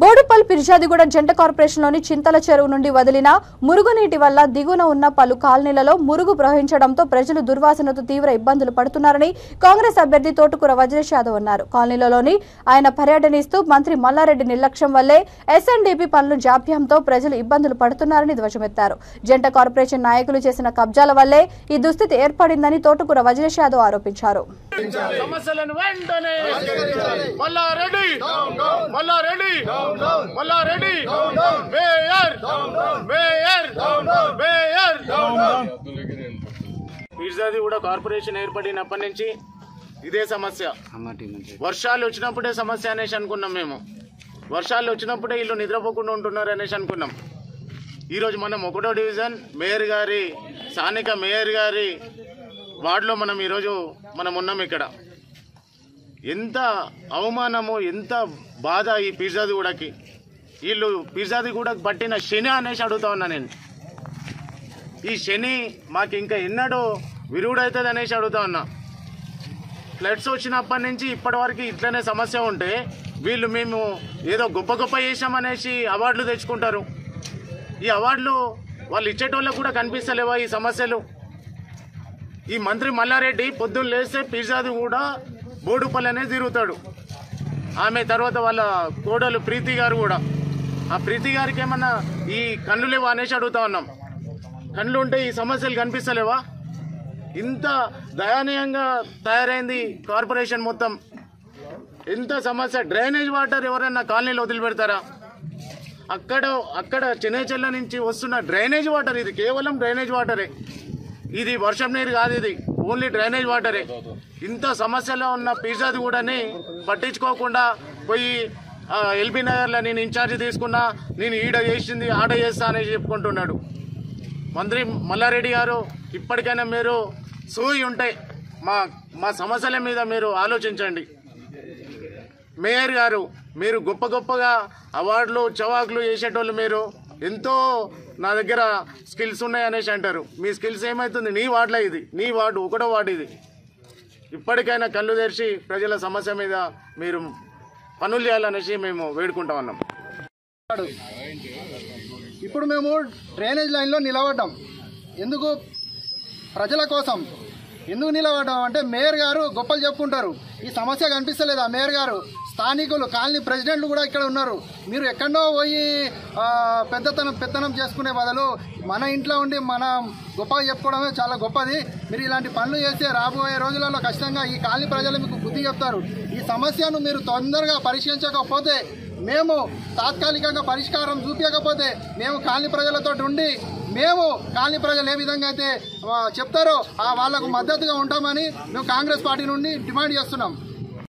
బోడుపల్ పిర్జాదిగూడ జంట కార్పొరేషన్లోని చింతల చెరువు నుండి వదిలిన మురుగునీటి వల్ల దిగువన ఉన్న పలు కాలనీలలో మురుగు ప్రవహించడంతో ప్రజలు దుర్వాసనతో తీవ్ర ఇబ్బందులు పడుతున్నారని కాంగ్రెస్ అభ్యర్థి తోటకూర వజ్రేష్ యాదవ్ అన్నారు. కాలనీలలోని ఆయన పర్యటనిస్తూ మంత్రి మల్లారెడ్డి నిర్లక్ష్యం వల్లే ఎస్ఎన్డీపీ పనుల జాప్యంతో ప్రజలు ఇబ్బందులు పడుతున్నారని ధ్వజమెత్తారు. జంట కార్పొరేషన్ నాయకులు చేసిన కబ్జాల వల్లే ఈ దుస్థితి ఏర్పడిందని తోటకూర వజ్రేష్ యాదవ్ ఆరోపించారు. పిర్జాదిగూడ కార్పొరేషన్ ఏర్పడినప్పటి నుంచి ఇదే సమస్య. వర్షాలు వచ్చినప్పుడే సమస్య అనేసి అనుకున్నాం. మేము వర్షాలు వచ్చినప్పుడే ఇల్లు నిద్రపోకుండా ఉంటున్నారు అనేసి అనుకున్నాం. ఈరోజు మనం 1వ డివిజన్ మేయర్ గారి స్థానిక మేయర్ గారి వార్డులో ఈరోజు మనం ఉన్నాం. ఇక్కడ ఎంత అవమానము, ఎంత బాధ ఈ పిర్జాదిగూడకి. వీళ్ళు పిర్జాదిగూడకు పట్టిన శని అనేసి అడుగుతా ఉన్నా నేను. ఈ శని మాకు ఇంకా ఎన్నడూ విరుగుడవుతుంది అనేసి అడుగుతా ఉన్నా. ఫ్లడ్స్ వచ్చినప్పటి నుంచి ఇప్పటి వరకు ఇట్లనే సమస్య ఉంటే వీళ్ళు మేము ఏదో గొప్ప గొప్ప చేసామనేసి అవార్డులు తెచ్చుకుంటారు. ఈ అవార్డులు వాళ్ళు ఇచ్చేటోళ్ళకు కూడా కనిపిస్తలేవా ఈ సమస్యలు? ఈ మంత్రి మల్లారెడ్డి పొద్దున్న లేస్తే పిర్జాదిగూడ బోడుపల్లి అనేది తిరుగుతాడు. ఆమె తర్వాత వాళ్ళ కోడలు ప్రీతి గారు కూడా. ఆ ప్రీతి గారికి ఏమన్నా ఈ కళ్ళు లేవా అనేసి అడుగుతా ఉన్నాం. కళ్ళు ఉంటే ఈ సమస్యలు కనిపిస్తలేవా? ఇంత దయనీయంగా తయారైంది కార్పొరేషన్ మొత్తం. ఎంత సమస్య. డ్రైనేజ్ వాటర్ ఎవరైనా కాలనీలో వదిలిపెడతారా? అక్కడ చెన్నైచెల్ల నుంచి వస్తున్న డ్రైనేజ్ వాటర్, ఇది కేవలం డ్రైనేజ్ వాటరే. ఇది వర్షం నీరు కాదు, ఇది ఓన్లీ డ్రైనేజ్ వాటరే. ఇంత సమస్యలో ఉన్న పిర్జాదిగూడని పట్టించుకోకుండా పోయి ఎల్బీ నగర్లో నేను ఇన్ఛార్జ్ తీసుకున్నా, నేను ఈడ చేసింది ఆడ చేస్తా అనేసి చెప్పుకుంటున్నాడు మంత్రి మల్లారెడ్డి గారు. ఇప్పటికైనా మీరు సూయి ఉంటే మా సమస్యల మీద మీరు ఆలోచించండి. మేయర్ గారు, మీరు గొప్ప గొప్పగా అవార్డులు చవాకులు చేసేటోళ్ళు. మీరు ఎంతో నా దగ్గర స్కిల్స్ ఉన్నాయనేసి అంటారు. మీ స్కిల్స్ ఏమవుతుంది? నీ వార్డులో ఇది, నీ వార్డు 1వ వార్డు ఇది. ఇప్పటికైనా కళ్ళు తెరిచి ప్రజల సమస్య మీద మీరు పనులు చేయాలనేసి మేము వేడుకుంటా ఉన్నాం. ఇప్పుడు మేము డ్రైనేజ్ లైన్లో నిలబడ్డాం. ఎందుకు? ప్రజల కోసం. ఎందుకు నిలబడ్డాం అంటే మేయర్ గారు గొప్పలు చెప్పుకుంటారు. ఈ సమస్య కనిపిస్తలేదు. ఆ మేయర్ గారు స్థానికులు కాలనీ ప్రెసిడెంట్లు కూడా ఇక్కడ ఉన్నారు. మీరు ఎక్కడో పోయి పెత్తనం చేసుకునే బదులు మన ఇంట్లో ఉండి మనం గొప్పగా చెప్పుకోవడమే చాలా గొప్పది. మీరు ఇలాంటి పనులు చేస్తే రాబోయే రోజులలో ఖచ్చితంగా ఈ కాలనీ ప్రజలు మీకు బుద్ధి చెప్తారు. ఈ సమస్యను మీరు తొందరగా పరిష్కరించకపోతే, మేము తాత్కాలికంగా పరిష్కారం చూపించకపోతే మేము కాలనీ ప్రజలతో ఉండి మేము కాలనీ ప్రజలు ఏ విధంగా అయితే చెప్తారో వాళ్లకు మద్దతుగా ఉంటామని మేము కాంగ్రెస్ పార్టీ నుండి డిమాండ్ చేస్తున్నాం.